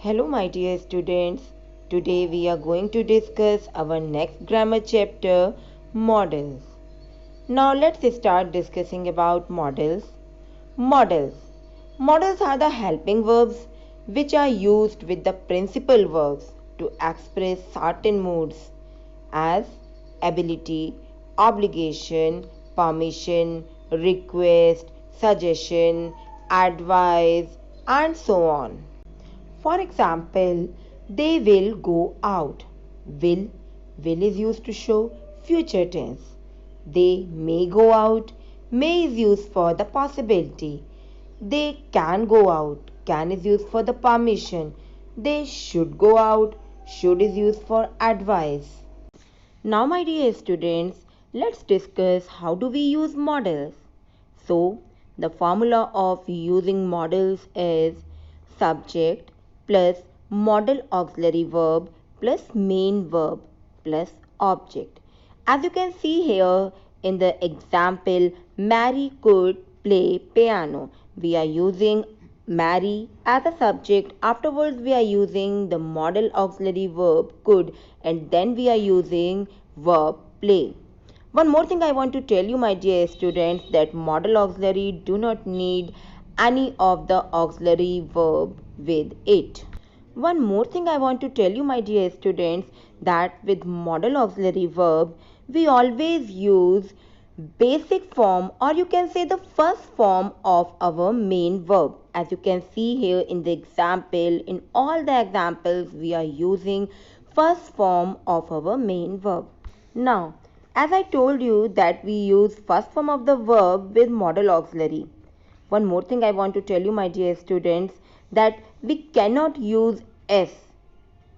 Hello, my dear students. Today we are going to discuss our next grammar chapter, models. Now let's start discussing about models. Models. Models are the helping verbs which are used with the principal verbs to express certain moods as ability, obligation, permission, request, suggestion, advice, and so on. For example, they will go out. Will. Will is used to show future tense. They may go out. May is used for the possibility. They can go out. Can is used for the permission. They should go out. Should is used for advice. Now, my dear students, let's discuss how do we use models. So, the formula of using models is subject plus modal auxiliary verb plus main verb plus object. As you can see here in the example, Mary could play piano. We are using Mary as a subject. Afterwards, we are using the modal auxiliary verb could, and then we are using verb play. One more thing I want to tell you, my dear students, that modal auxiliary do not need any of the auxiliary verb with it. One more thing I want to tell you, my dear students, that with modal auxiliary verb, we always use basic form, or you can say the first form of our main verb. As you can see here in the example, in all the examples, we are using first form of our main verb. Now, as I told you that we use first form of the verb with modal auxiliary. One more thing I want to tell you, my dear students, that we cannot use s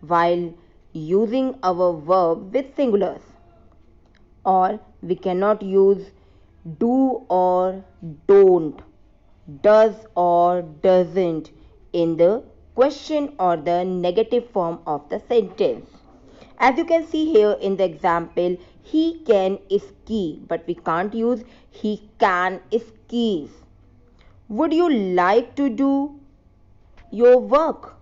while using our verb with singulars, or we cannot use do or don't, does or doesn't in the question or the negative form of the sentence. As you can see here in the example, he can ski, but we can't use he can skis. Would you like to do your work?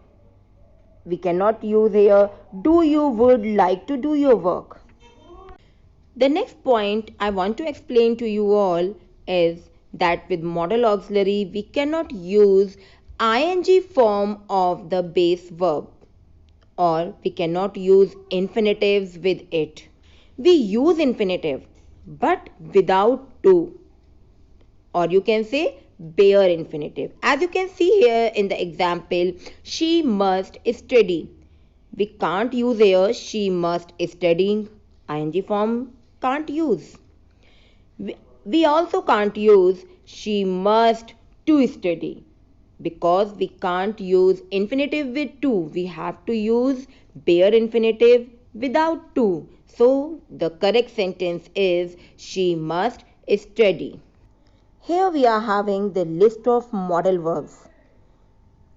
We cannot use here do you would like to do your work. The next point I want to explain to you all is that with modal auxiliary we cannot use ing form of the base verb, or we cannot use infinitives with it. We use infinitive but without to, or you can say bare infinitive. As you can see here in the example, she must study. We can't use here she must studying. Ing form can't use. We also can't use she must to study, because we can't use infinitive with to. We have to use bare infinitive without to. So the correct sentence is she must study. Here we are having the list of modal verbs,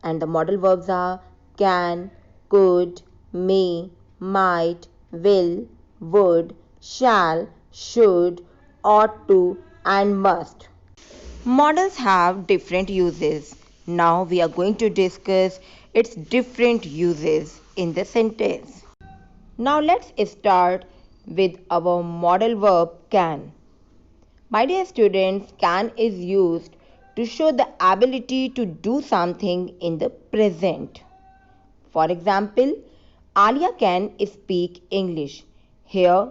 and the modal verbs are can, could, may, might, will, would, shall, should, ought to, and must. Modals have different uses. Now we are going to discuss its different uses in the sentence. Now let's start with our modal verb can. My dear students, can is used to show the ability to do something in the present. For example, Alia can speak English. Here,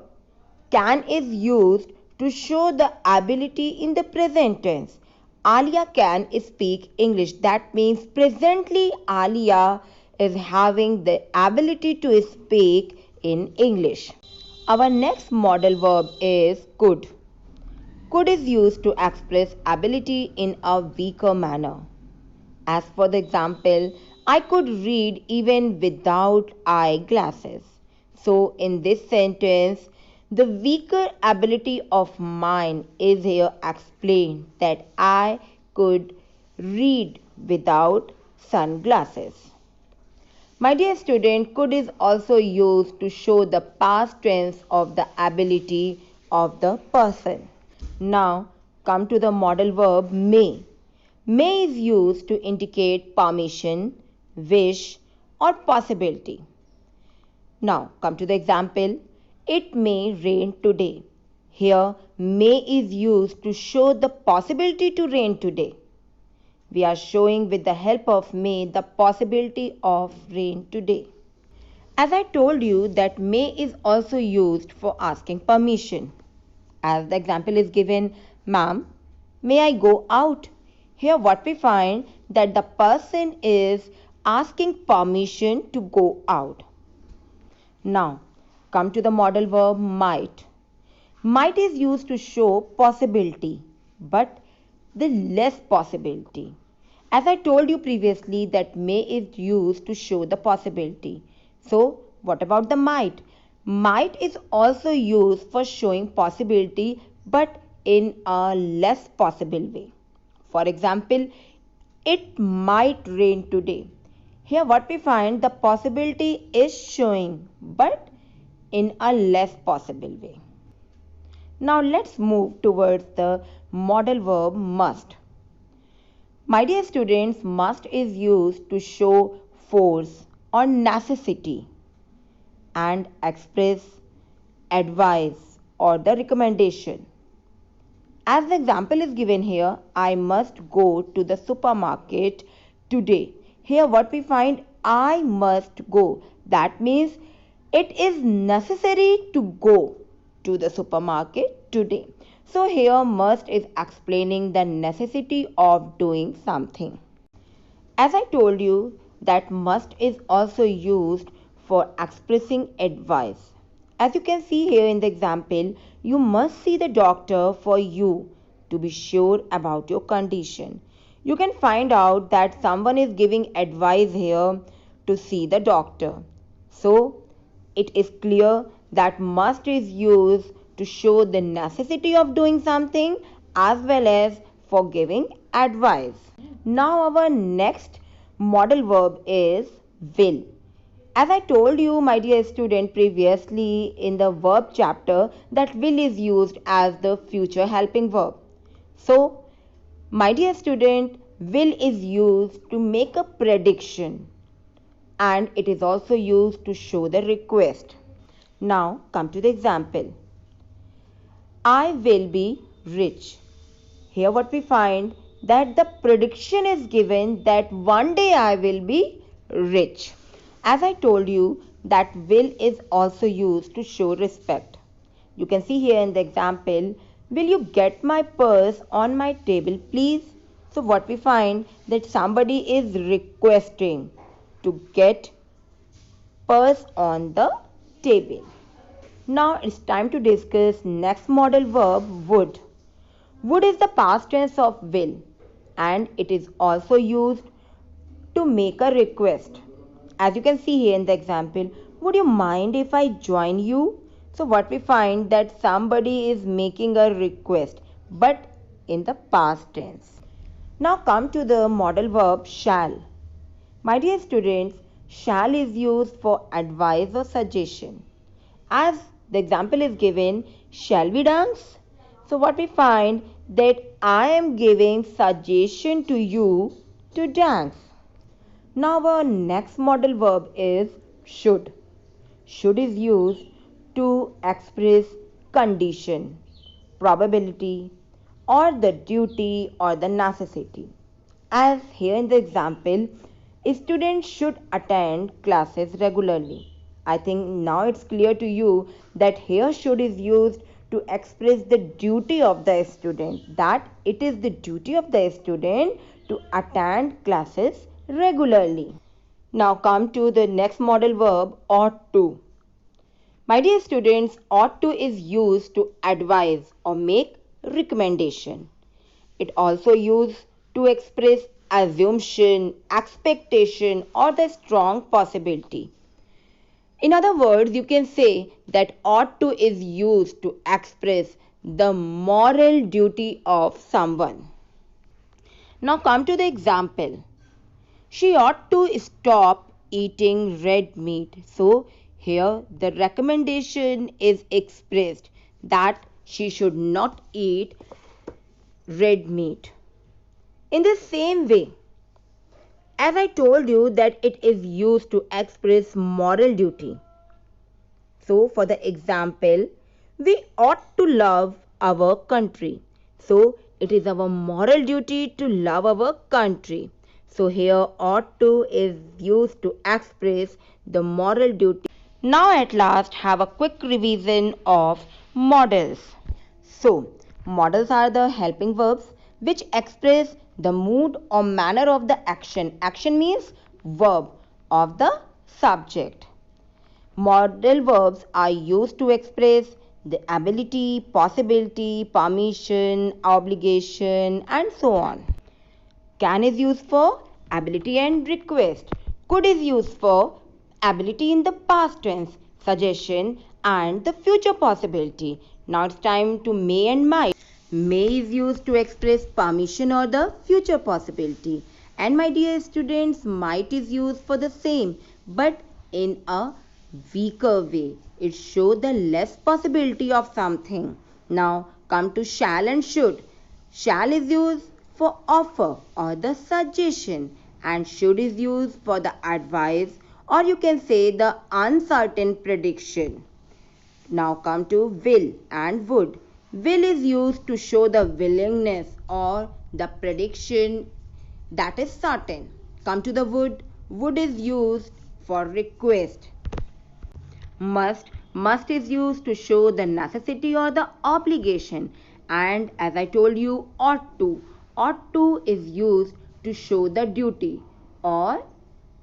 can is used to show the ability in the present tense. Alia can speak English. That means presently Alia is having the ability to speak in English. Our next modal verb is could. Could is used to express ability in a weaker manner. As for the example, I could read even without eyeglasses. So, in this sentence, the weaker ability of mine is here explained, that I could read without sunglasses. My dear student, could is also used to show the past tense of the ability of the person. Now come to the modal verb may. May is used to indicate permission, wish, or possibility. Now come to the example. It may rain today. Here may is used to show the possibility to rain today. We are showing with the help of may the possibility of rain today. As I told you that may is also used for asking permission. As the example is given, ma'am, may I go out? Here what we find that the person is asking permission to go out. Now come to the modal verb might. Might is used to show possibility, but the less possibility. As I told you previously that may is used to show the possibility. So what about the might? Might is also used for showing possibility but in a less possible way. For example, it might rain today. Here what we find the possibility is showing but in a less possible way. Now let's move towards the modal verb must. My dear students, must is used to show force or necessity and express advice or the recommendation. As the example is given here, I must go to the supermarket today. Here what we find, I must go. That means it is necessary to go to the supermarket today. So here must is explaining the necessity of doing something. As I told you that must is also used for expressing advice. As you can see here in the example, you must see the doctor for you to be sure about your condition. You can find out that someone is giving advice here to see the doctor. So it is clear that must is used to show the necessity of doing something as well as for giving advice. Now our next modal verb is will. As I told you, my dear student, previously in the verb chapter, that will is used as the future helping verb. So, my dear student, will is used to make a prediction and it is also used to show the request. Now, come to the example. I will be rich. Here what we find that the prediction is given that one day I will be rich. As I told you that will is also used to show respect. You can see here in the example, will you get my purse on my table please? So what we find that somebody is requesting to get purse on the table. Now it's time to discuss next modal verb would. Would is the past tense of will and it is also used to make a request. As you can see here in the example, would you mind if I join you? So what we find that somebody is making a request but in the past tense. Now come to the modal verb shall. My dear students, shall is used for advice or suggestion. As the example is given, shall we dance? So what we find that I am giving suggestion to you to dance. Now our next modal verb is should. Should is used to express condition, probability or the duty or the necessity. As here in the example, students should attend classes regularly. I think now it's clear to you that here should is used to express the duty of the student, that it is the duty of the student to attend classes regularly. Now come to the next modal verb ought to. My dear students, ought to is used to advise or make recommendation. It also used to express assumption, expectation or the strong possibility. In other words, you can say that ought to is used to express the moral duty of someone. Now come to the example. She ought to stop eating red meat. So here the recommendation is expressed that she should not eat red meat. In the same way, As I told you that it is used to express moral duty. So for the example, we ought to love our country. So it is our moral duty to love our country. So here ought to is used to express the moral duty. Now at last have a quick revision of models. So models are the helping verbs which express the mood or manner of the action. Action means verb of the subject. Modal verbs are used to express the ability, possibility, permission, obligation, and so on. Can is used for ability and request. Could is used for ability in the past tense, suggestion, and the future possibility. Now it's time to may and might. May is used to express permission or the future possibility. And my dear students, might is used for the same, but in a weaker way. It shows the less possibility of something. Now come to shall and should. Shall is used for offer or the suggestion, and should is used for the advice, or you can say the uncertain prediction. Now come to will and would. Will is used to show the willingness or the prediction that is certain. Come to the would. Would is used for request. Must is used to show the necessity or the obligation. And as I told you, ought to is used to show the duty or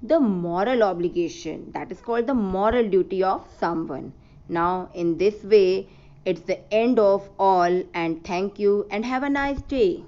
the moral obligation. That is called the moral duty of someone. Now in this way, it's the end of all, and thank you and have a nice day.